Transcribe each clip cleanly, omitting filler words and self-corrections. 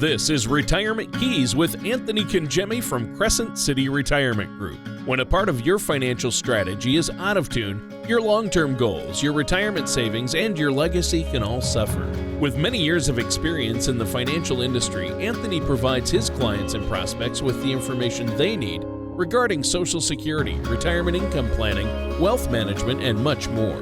This is Retirement Keys with Anthony Congemi from Crescent City Retirement Group. When a part of your financial strategy is out of tune, your long-term goals, your retirement savings, and your legacy can all suffer. With many years of experience in the financial industry, Anthony provides his clients and prospects with the information they need regarding Social Security, retirement income planning, wealth management, and much more.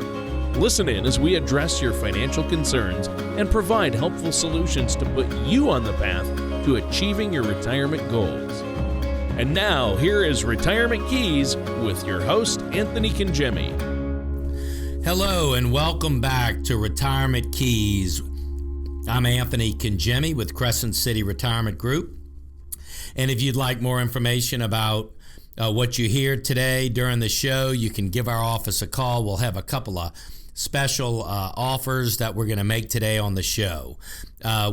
Listen in as we address your financial concerns and provide helpful solutions to put you on the path to achieving your retirement goals. And now, here is Retirement Keys with your host, Anthony Congemi. Hello and welcome back to Retirement Keys. I'm Anthony Congemi with Crescent City Retirement Group. And if you'd like more information about what you hear today during the show, you can give our office a call. We'll have a couple of special offers that we're going to make today on the show.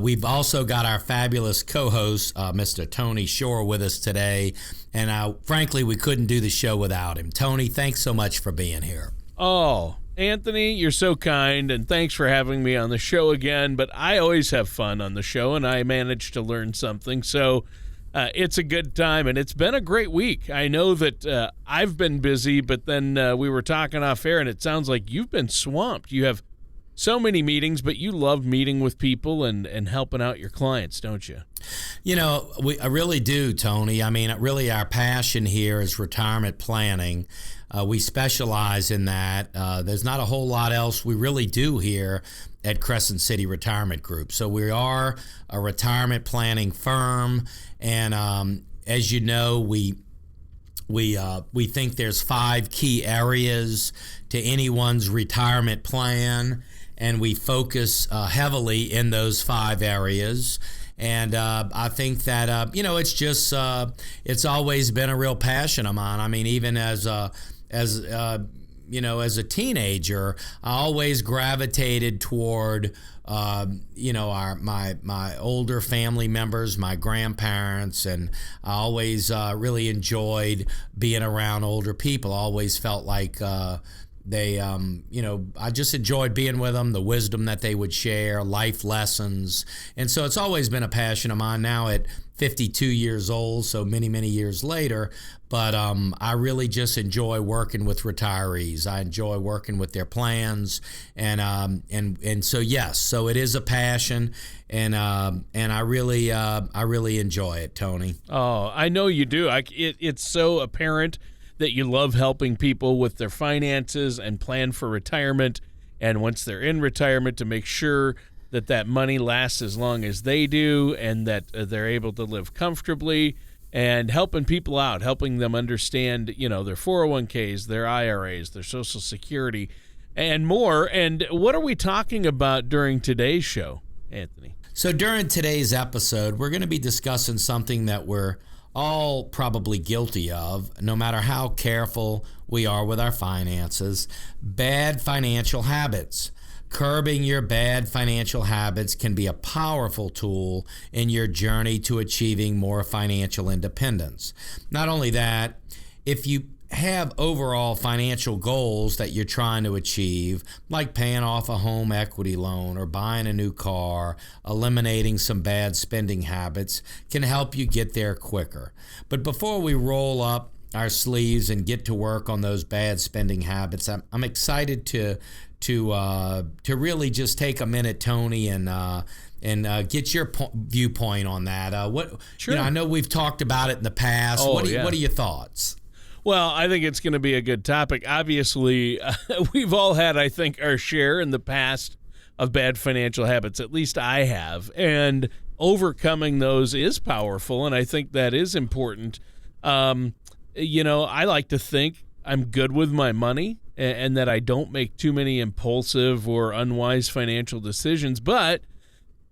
We've also got our fabulous co-host, Mr. Tony Shore, with us today. And frankly, we couldn't do the show without him. Tony, thanks so much for being here. Oh, Anthony, you're so kind, and thanks for having me on the show again. But I always have fun on the show, and I manage to learn something. So it's a good time, and it's been a great week. I know that I've been busy, but then we were talking off air, and it sounds like you've been swamped. You have so many meetings, but you love meeting with people and helping out your clients, don't you? You know, I really do, Tony. I mean, really our passion here is retirement planning. We specialize in that. There's not a whole lot else we really do here at Crescent City Retirement Group. So we are a retirement planning firm, and as you know, we think there's 5 key areas to anyone's retirement plan, and we focus heavily in those 5 areas. And I think that it's just it's always been a real passion of mine. I mean, even as a teenager, I always gravitated toward my older family members, my grandparents, and I always really enjoyed being around older people. I always felt like I just enjoyed being with them, the wisdom that they would share, life lessons. And so it's always been a passion of mine now at 52 years old, so many, many years later. But I really just enjoy working with retirees. I enjoy working with their plans. And so, yes, so it is a passion. And I really enjoy it, Tony. Oh, I know you do. It's so apparent that you love helping people with their finances and plan for retirement, and once they're in retirement, to make sure that money lasts as long as they do, and that they're able to live comfortably, and helping people out, helping them understand, their 401ks, their IRAs, their Social Security, and more. And what are we talking about during today's show, Anthony? So during today's episode, we're going to be discussing something that we're all probably guilty of, no matter how careful we are with our finances: bad financial habits. Curbing your bad financial habits can be a powerful tool in your journey to achieving more financial independence. Not only that, if you have overall financial goals that you're trying to achieve, like paying off a home equity loan or buying a new car, eliminating some bad spending habits can help you get there quicker. But before we roll up our sleeves and get to work on those bad spending habits, I'm excited to really just take a minute, Tony, and get your viewpoint on that. Sure. I know we've talked about it in the past. Oh, what are yeah. your thoughts? Well, I think it's going to be a good topic. Obviously, we've all had, I think, our share in the past of bad financial habits. At least I have. And overcoming those is powerful, and I think that is important. I like to think I'm good with my money and that I don't make too many impulsive or unwise financial decisions. But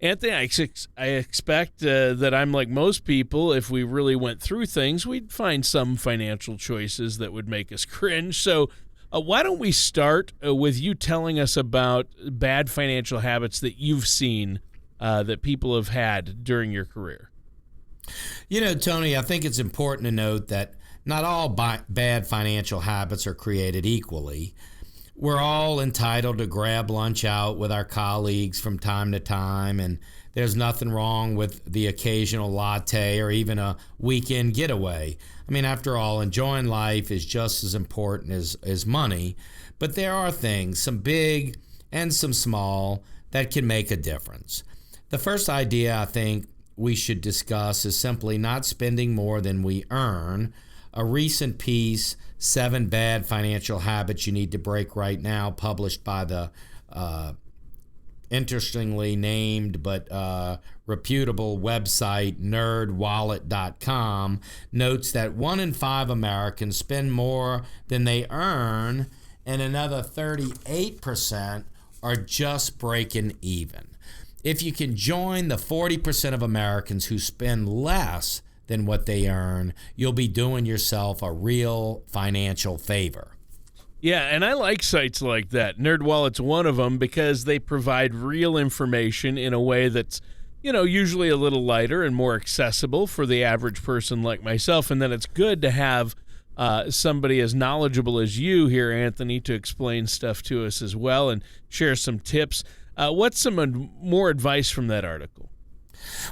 Anthony, I expect that I'm like most people. If we really went through things, we'd find some financial choices that would make us cringe. So why don't we start with you telling us about bad financial habits that you've seen that people have had during your career? Tony, I think it's important to note that not all bad financial habits are created equally. We're all entitled to grab lunch out with our colleagues from time to time, and There's nothing wrong with the occasional latte or even a weekend getaway. I mean, after all, enjoying life is just as important as money. But there are things, some big and some small, that can make a difference. The first idea I think we should discuss is simply not spending more than we earn. A recent piece, 7 Bad Financial Habits You Need to Break Right Now, published by the interestingly named but reputable website nerdwallet.com, notes that 1 in 5 Americans spend more than they earn, and another 38% are just breaking even. If you can join the 40% of Americans who spend less than what they earn, you'll be doing yourself a real financial favor. Yeah, and I like sites like that. NerdWallet's one of them because they provide real information in a way that's, usually a little lighter and more accessible for the average person like myself. And then it's good to have somebody as knowledgeable as you here, Anthony, to explain stuff to us as well and share some tips. What's some more advice from that article?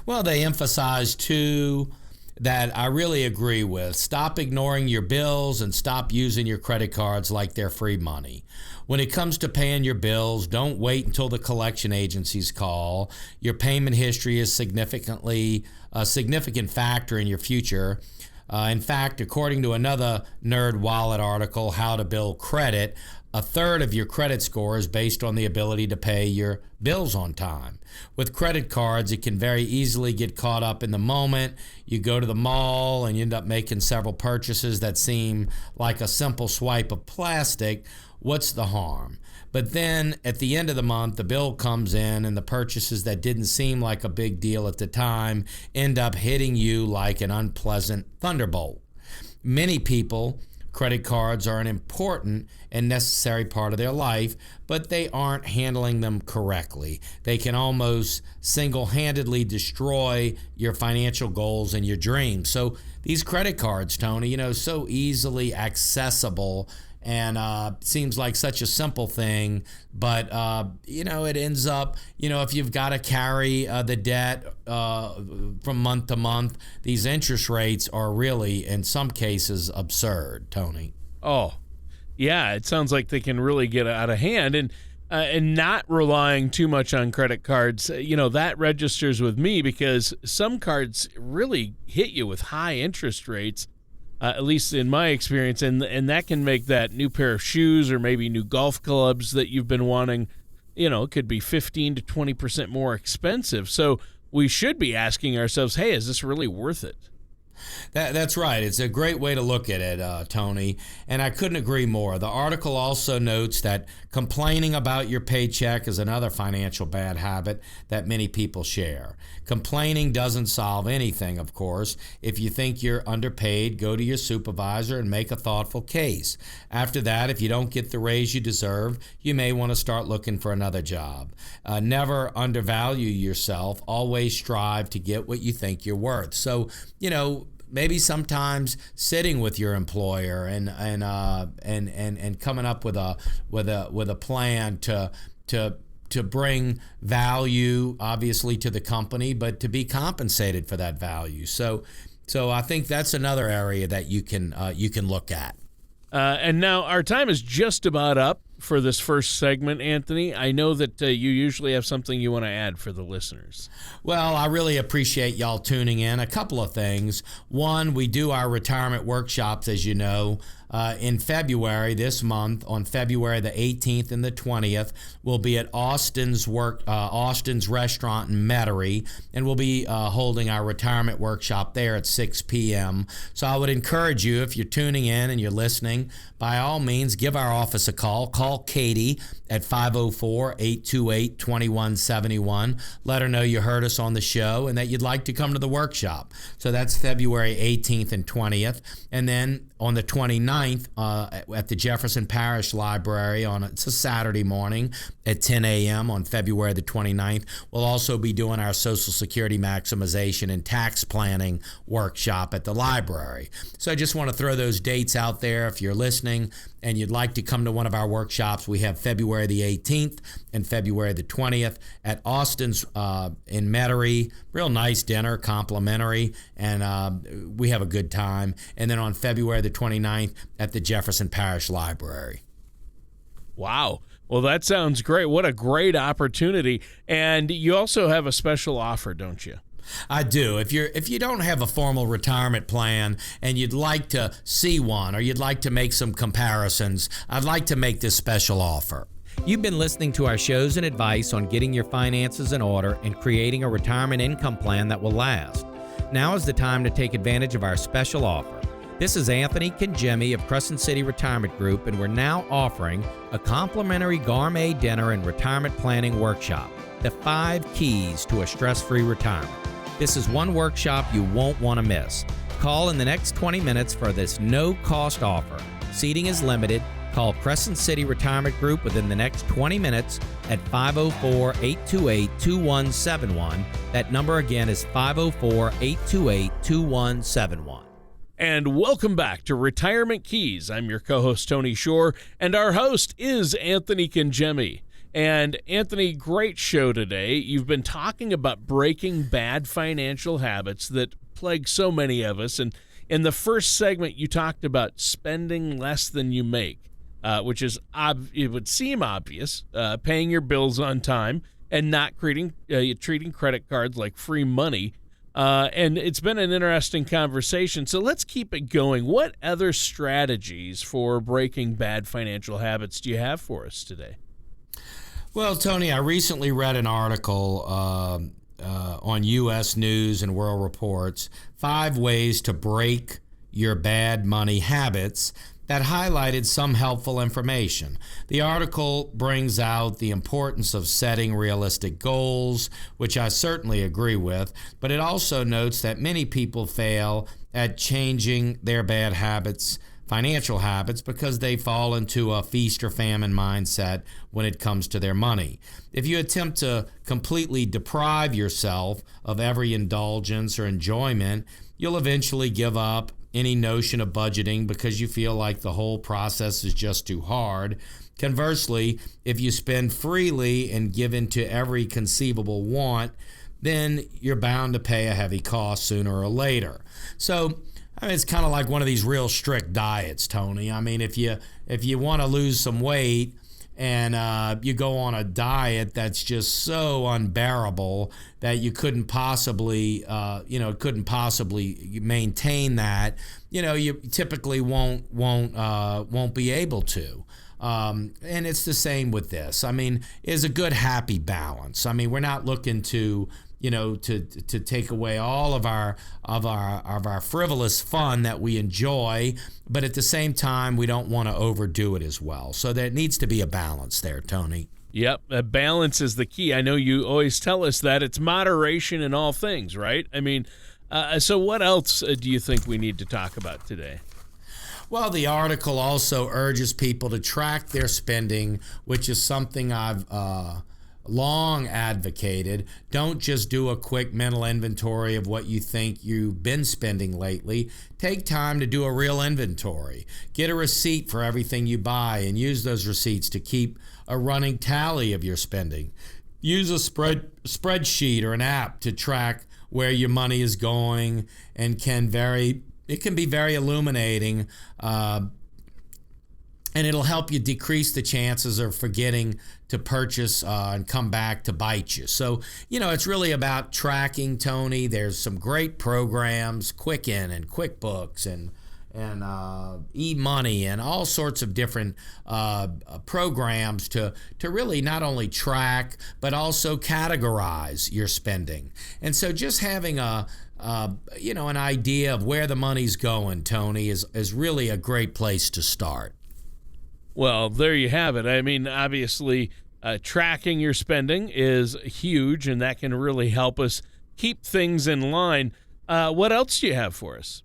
Well, they emphasize, too, that I really agree with. Stop ignoring your bills and stop using your credit cards like they're free money. When it comes to paying your bills, don't wait until the collection agencies call. Your payment history is a significant factor in your future. In fact, according to another NerdWallet article, How to Build Credit, 1/3 of your credit score is based on the ability to pay your bills on time. With credit cards, it can very easily get caught up in the moment. You go to the mall and you end up making several purchases that seem like a simple swipe of plastic. What's the harm? But then at the end of the month, the bill comes in and the purchases that didn't seem like a big deal at the time end up hitting you like an unpleasant thunderbolt. Many people, credit cards are an important and necessary part of their life, but they aren't handling them correctly. They can almost single-handedly destroy your financial goals and your dreams. So these credit cards, Tony, so easily accessible and seems like such a simple thing, but it ends up, if you've got to carry the debt from month to month, these interest rates are really, in some cases, absurd, Tony. Oh, yeah, it sounds like they can really get out of hand, and not relying too much on credit cards, that registers with me because some cards really hit you with high interest rates. At least in my experience, and that can make that new pair of shoes or maybe new golf clubs that you've been wanting, it could be 15 to 20% more expensive. So we should be asking ourselves, hey, is this really worth it? That's right. It's a great way to look at it, Tony, and I couldn't agree more. The article also notes that complaining about your paycheck is another financial bad habit that many people share. Complaining doesn't solve anything, of course. If you think you're underpaid, go to your supervisor and make a thoughtful case. After that, if you don't get the raise you deserve, you may want to start looking for another job. Never undervalue yourself. Always strive to get what you think you're worth. So, maybe sometimes sitting with your employer and coming up with a plan to bring value, obviously, to the company, but to be compensated for that value. So I think that's another area that you can look at. And now our time is just about up for this first segment, Anthony. I know that you usually have something you want to add for the listeners. Well, I really appreciate y'all tuning in. A couple of things. One, we do our retirement workshops, as you know. In February, this month, on February the 18th and the 20th, we'll be at Austin's Restaurant in Metairie, and we'll be holding our retirement workshop there at 6 p.m. So I would encourage you, if you're tuning in and you're listening, by all means, give our office a call. Call Katie at 504-828-2171. Let her know you heard us on the show and that you'd like to come to the workshop. So that's February 18th and 20th. And then on the 29th, 29th at the Jefferson Parish Library it's a Saturday morning at 10 a.m. on February the 29th. We'll also be doing our Social Security maximization and tax planning workshop at the library. So I just want to throw those dates out there. If you're listening and you'd like to come to one of our workshops, we have February the 18th and February the 20th at Austin's in Metairie. Real nice dinner, complimentary, and we have a good time. And then on February the 29th at the Jefferson Parish Library. Wow. Well, that sounds great. What a great opportunity. And you also have a special offer, don't you? I do. If you don't have a formal retirement plan and you'd like to see one or you'd like to make some comparisons, I'd like to make this special offer. You've been listening to our shows and advice on getting your finances in order and creating a retirement income plan that will last. Now is the time to take advantage of our special offer. This is Anthony Kangemi of Crescent City Retirement Group, and we're now offering a complimentary gourmet dinner and retirement planning workshop, the 5 Keys to a Stress-Free Retirement. This is one workshop you won't want to miss. Call in the next 20 minutes for this no-cost offer. Seating is limited. Call Crescent City Retirement Group within the next 20 minutes at 504-828-2171. That number again is 504-828-2171. And welcome back to Retirement Keys. I'm your co-host, Tony Shore, and our host is Anthony Kangemi. And Anthony, great show today. You've been talking about breaking bad financial habits that plague so many of us. And in the first segment, you talked about spending less than you make, which is, it would seem obvious, paying your bills on time and not treating credit cards like free money. And it's been an interesting conversation. So let's keep it going. What other strategies for breaking bad financial habits do you have for us today? Well, Tony, I recently read an article on U.S. News and World Reports, 5 ways to break your bad money habits, that highlighted some helpful information. The article brings out the importance of setting realistic goals, which I certainly agree with, but it also notes that many people fail at changing their bad habits, financial habits, because they fall into a feast or famine mindset when it comes to their money. If you attempt to completely deprive yourself of every indulgence or enjoyment, you'll eventually give up any notion of budgeting because you feel like the whole process is just too hard. Conversely, if you spend freely and give in to every conceivable want, then you're bound to pay a heavy cost sooner or later. So, I mean, it's kind of like one of these real strict diets, Tony. I mean, if you want to lose some weight and you go on a diet that's just so unbearable that you couldn't possibly maintain that, you typically won't be able to. And it's the same with this. I mean, it's a good happy balance. I mean, we're not looking to take away all of our frivolous fun that we enjoy, but at the same time, we don't want to overdo it as well. So there needs to be a balance there, Tony. Yep, a balance is the key. I know you always tell us that. It's moderation in all things, right? I mean, so what else do you think we need to talk about today? Well, the article also urges people to track their spending, which is something I've long advocated. Don't just do a quick mental inventory of what you think you've been spending lately. Take time to do a real inventory. Get a receipt for everything you buy and use those receipts to keep a running tally of your spending. Use a spreadsheet or an app to track where your money is going, and it can be very illuminating, and it'll help you decrease the chances of forgetting to purchase and come back to bite you. So, it's really about tracking, Tony. There's some great programs, Quicken and QuickBooks and eMoney and all sorts of different programs to really not only track but also categorize your spending. And so just having an idea of where the money's going, Tony, is really a great place to start. Well, there you have it. I mean, obviously, tracking your spending is huge, and that can really help us keep things in line. What else do you have for us?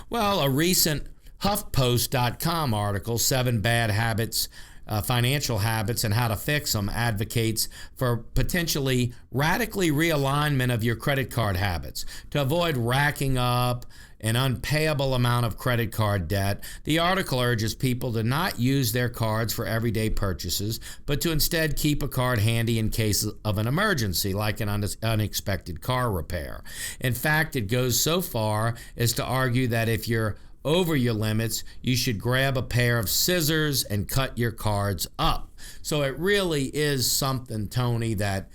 Well, a recent HuffPost.com article, 7 Bad Habits, Financial Habits and How to Fix Them, advocates for potentially radically realignment of your credit card habits to avoid racking up an unpayable amount of credit card debt. The article urges people to not use their cards for everyday purchases, but to instead keep a card handy in case of an emergency, like an unexpected car repair. In fact, it goes so far as to argue that if you're over your limits, you should grab a pair of scissors and cut your cards up. So it really is something, Tony, that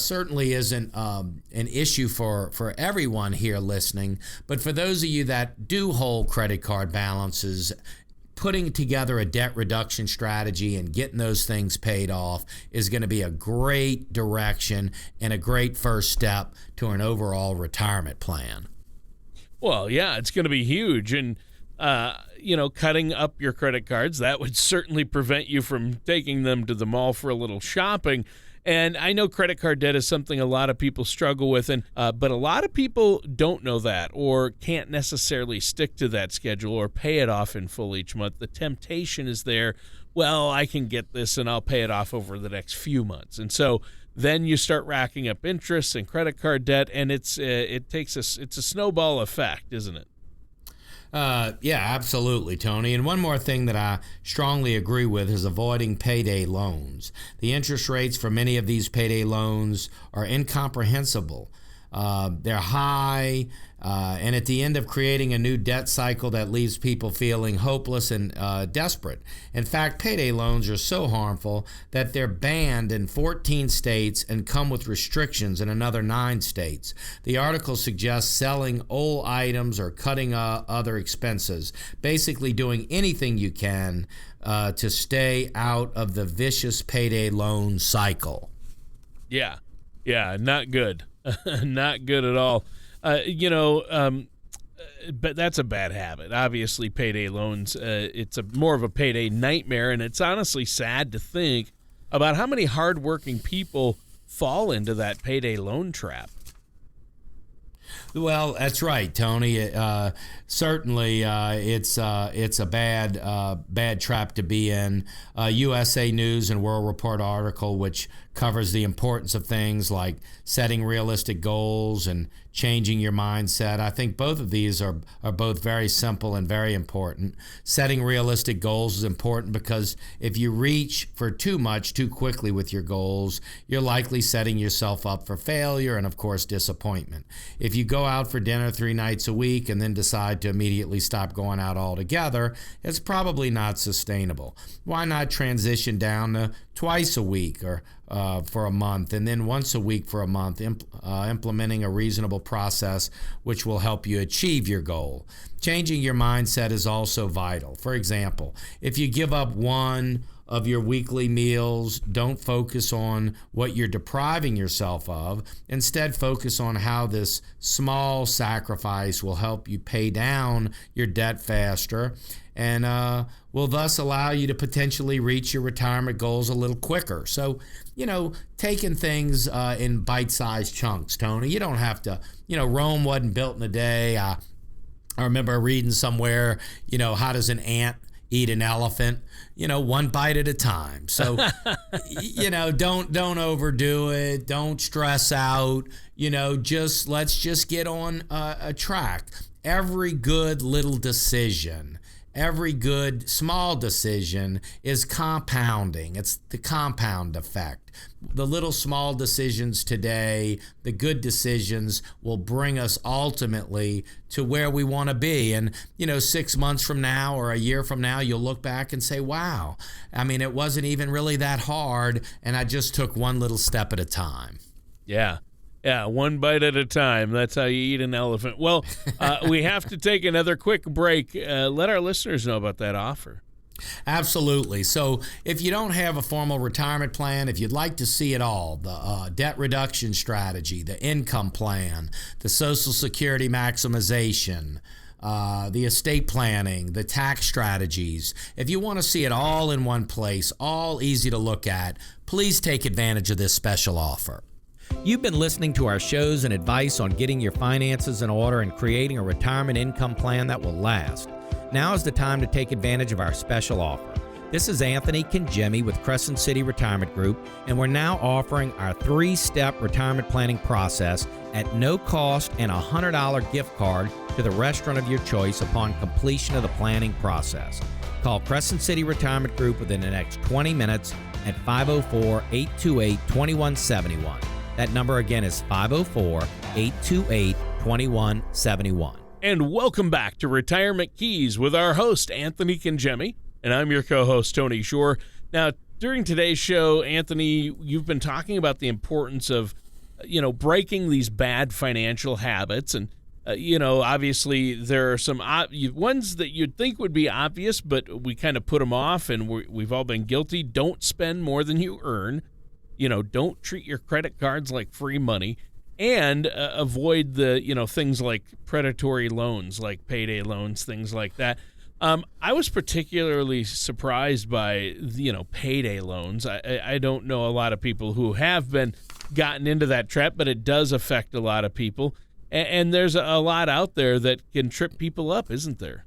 certainly isn't an issue for everyone here listening. But for those of you that do hold credit card balances, putting together a debt reduction strategy and getting those things paid off is going to be a great direction and a great first step to an overall retirement plan. Well, yeah, it's going to be huge. And, cutting up your credit cards, that would certainly prevent you from taking them to the mall for a little shopping. And I know credit card debt is something a lot of people struggle with, but a lot of people don't know that or can't necessarily stick to that schedule or pay it off in full each month. The temptation is there, well, I can get this and I'll pay it off over the next few months. And so then you start racking up interest and credit card debt, and it's a snowball effect, isn't it? Yeah, absolutely, Tony. And one more thing that I strongly agree with is avoiding payday loans. The interest rates for many of these payday loans are incomprehensible. They're high, and at the end of creating a new debt cycle that leaves people feeling hopeless and desperate. In fact, payday loans are so harmful that they're banned in 14 states and come with restrictions in another 9 states. The article suggests selling old items or cutting other expenses, basically doing anything you can to stay out of the vicious payday loan cycle. Yeah, not good. Not good at all. But that's a bad habit. Obviously, payday loans, it's more of a payday nightmare, and it's honestly sad to think about how many hardworking people fall into that payday loan trap. Well, that's right, Tony. Certainly, it's a bad trap to be in. USA News and World Report article, which covers the importance of things like setting realistic goals and changing your mindset. I think both of these are both very simple and very important. Setting realistic goals is important because if you reach for too much too quickly with your goals, you're likely setting yourself up for failure and, of course, disappointment. If you go out for dinner 3 nights a week and then decide to immediately stop going out altogether, it's probably not sustainable. Why not transition down to twice a week or for a month, and then once a week for a month, implementing a reasonable process which will help you achieve your goal. Changing your mindset is also vital. For example, if you give up one of your weekly meals, don't focus on what you're depriving yourself of. Instead, focus on how this small sacrifice will help you pay down your debt faster and will thus allow you to potentially reach your retirement goals a little quicker. So, taking things in bite-sized chunks, Tony. You don't have to, Rome wasn't built in a day. I remember reading somewhere, how does an ant eat an elephant? One bite at a time. So, don't overdo it. Don't stress out. Let's just get on a track. Every good little decision, every good small decision is compounding. It's the compound effect. The little small decisions today, the good decisions will bring us ultimately to where we want to be. And, 6 months from now or a year from now, you'll look back and say, wow, it wasn't even really that hard. And I just took one little step at a time. Yeah. Yeah, one bite at a time. That's how you eat an elephant. Well, we have to take another quick break. Let our listeners know about that offer. Absolutely. So if you don't have a formal retirement plan, if you'd like to see it all, the debt reduction strategy, the income plan, the Social Security maximization, the estate planning, the tax strategies, if you want to see it all in one place, all easy to look at, please take advantage of this special offer. You've been listening to our shows and advice on getting your finances in order and creating a retirement income plan that will last. Now is the time to take advantage of our special offer. This is Anthony Kangemi with Crescent City Retirement Group, and we're now offering our 3-step retirement planning process at no cost and a $100 gift card to the restaurant of your choice upon completion of the planning process. Call Crescent City Retirement Group within the next 20 minutes at 504-828-2171. That number again is 504-828-2171. And welcome back to Retirement Keys with our host, Anthony Kangemi. And I'm your co-host, Tony Shore. Now, during today's show, Anthony, you've been talking about the importance of, breaking these bad financial habits. And, obviously there are some ones that you'd think would be obvious, but we kind of put them off, and we've all been guilty. Don't spend more than you earn. Don't treat your credit cards like free money. And avoid the, things like predatory loans, like payday loans, things like that. I was particularly surprised by, payday loans. I don't know a lot of people who have been gotten into that trap, but it does affect a lot of people. And there's a lot out there that can trip people up, isn't there?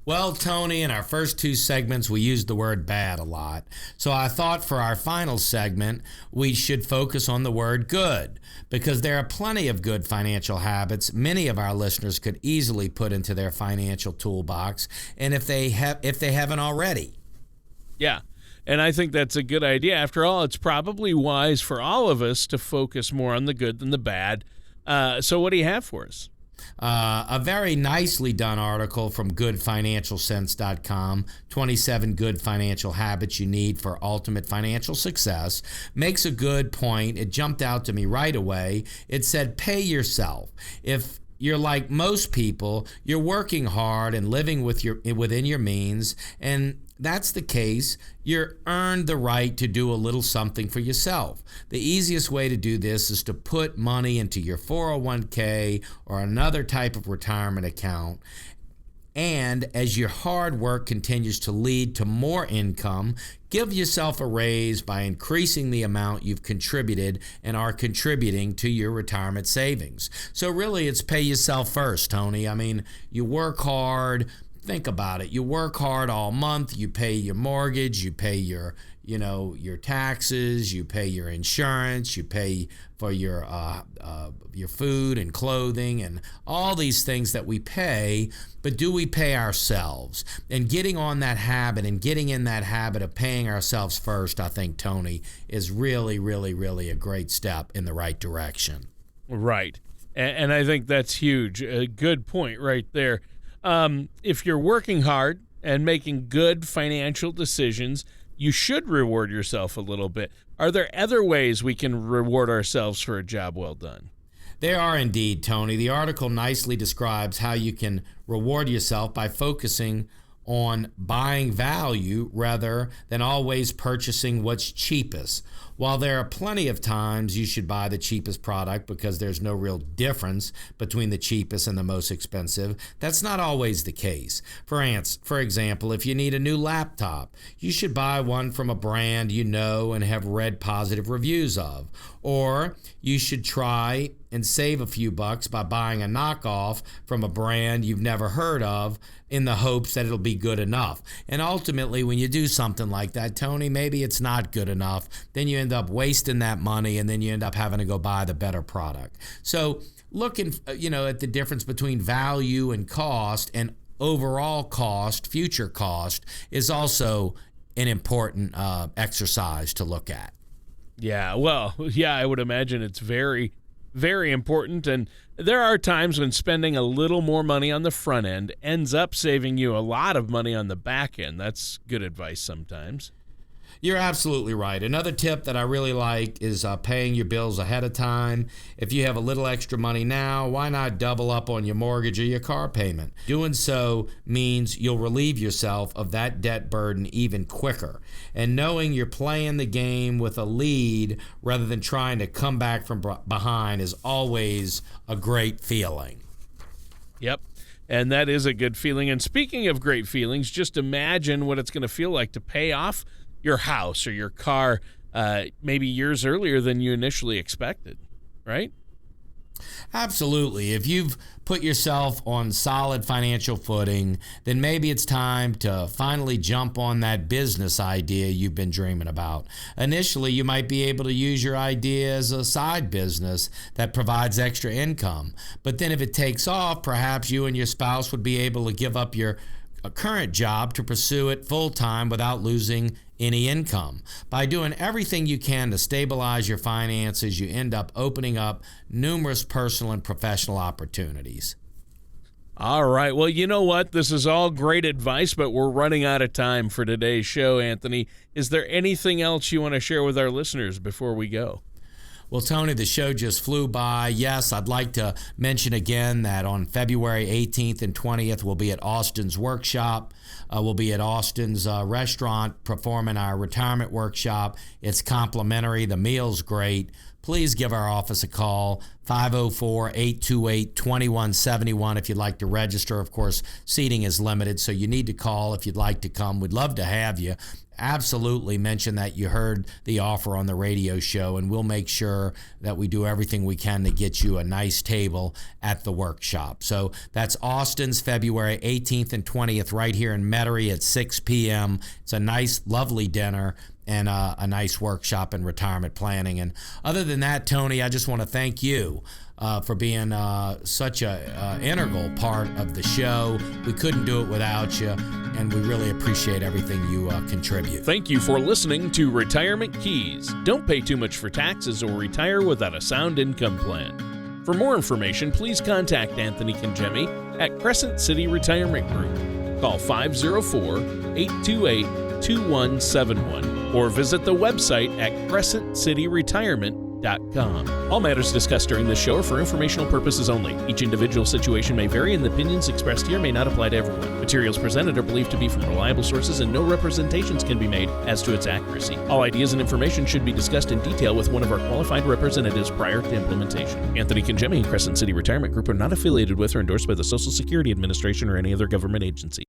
Well, Tony, in our first 2 segments, we used the word bad a lot. So I thought for our final segment, we should focus on the word good, because there are plenty of good financial habits many of our listeners could easily put into their financial toolbox, and if they haven't already. Yeah, and I think that's a good idea. After all, it's probably wise for all of us to focus more on the good than the bad. So what do you have for us? A very nicely done article from goodfinancialsense.com, 27 good financial habits you need for ultimate financial success, makes a good point. It jumped out to me right away. It said, pay yourself. If you're like most people, you're working hard and living within your means, and that's the case, you're earned the right to do a little something for yourself. The easiest way to do this is to put money into your 401k or another type of retirement account. And as your hard work continues to lead to more income, give yourself a raise by increasing the amount you've contributed and are contributing to your retirement savings. So really, it's pay yourself first, Tony. I mean, you work hard. Think about it. You work hard all month. You pay your mortgage. You pay your taxes. You pay your insurance. You pay for your food and clothing and all these things that we pay. But do we pay ourselves? And getting on that habit and getting in that habit of paying ourselves first, I think, Tony, is really, really, really a great step in the right direction. Right. And I think that's huge. A good point right there. If you're working hard and making good financial decisions, you should reward yourself a little bit. Are there other ways we can reward ourselves for a job well done? There are indeed, Tony. The article nicely describes how you can reward yourself by focusing on buying value rather than always purchasing what's cheapest. While there are plenty of times you should buy the cheapest product because there's no real difference between the cheapest and the most expensive, that's not always the case. For example, if you need a new laptop, you should buy one from a brand you know and have read positive reviews of. Or you should try and save a few bucks by buying a knockoff from a brand you've never heard of in the hopes that it'll be good enough. And ultimately, when you do something like that, Tony, maybe it's not good enough. Then you end up wasting that money, and then you end up having to go buy the better product. So looking, at the difference between value and cost and overall cost, future cost, is also an important exercise to look at. Yeah, well, I would imagine it's very, very important. And there are times when spending a little more money on the front end ends up saving you a lot of money on the back end. That's good advice sometimes. You're absolutely right. Another tip that I really like is paying your bills ahead of time. If you have a little extra money now, why not double up on your mortgage or your car payment? Doing so means you'll relieve yourself of that debt burden even quicker. And knowing you're playing the game with a lead rather than trying to come back from behind is always a great feeling. Yep. And that is a good feeling. And speaking of great feelings, just imagine what it's going to feel like to pay off your house or your car maybe years earlier than you initially expected, right? Absolutely. If you've put yourself on solid financial footing, then maybe it's time to finally jump on that business idea you've been dreaming about. Initially, you might be able to use your idea as a side business that provides extra income. But then if it takes off, perhaps you and your spouse would be able to give up your current job to pursue it full-time without losing any income. By doing everything you can to stabilize your finances, you end up opening up numerous personal and professional opportunities. All right. Well, you know what? This is all great advice, but we're running out of time for today's show, Anthony. Is there anything else you want to share with our listeners before we go? Well, Tony, the show just flew by. Yes, I'd like to mention again that on February 18th and 20th, we'll be at Austin's Workshop. We'll be at Austin's restaurant performing our retirement workshop. It's complimentary. The meal's great. Please give our office a call, 504-828-2171 if you'd like to register. Of course, seating is limited, so you need to call if you'd like to come. We'd love to have you. Absolutely mention that you heard the offer on the radio show, and we'll make sure that we do everything we can to get you a nice table at the workshop. So that's Austin's February 18th and 20th right here in Metairie at 6 p.m. It's a nice, lovely dinner and a nice workshop in retirement planning. And other than that, Tony, I just want to thank you for being such a integral part of the show. We couldn't do it without you, and we really appreciate everything you contribute. Thank you for listening to Retirement Keys. Don't pay too much for taxes or retire without a sound income plan. For more information, please contact Anthony Congemi at Crescent City Retirement Group. Call 504-828-2171 or visit the website at crescentcityretirement.com. All matters discussed during this show are for informational purposes only. Each individual situation may vary, and the opinions expressed here may not apply to everyone. Materials presented are believed to be from reliable sources, and no representations can be made as to its accuracy. All ideas and information should be discussed in detail with one of our qualified representatives prior to implementation. Anthony Congemi and Crescent City Retirement Group are not affiliated with or endorsed by the Social Security Administration or any other government agency.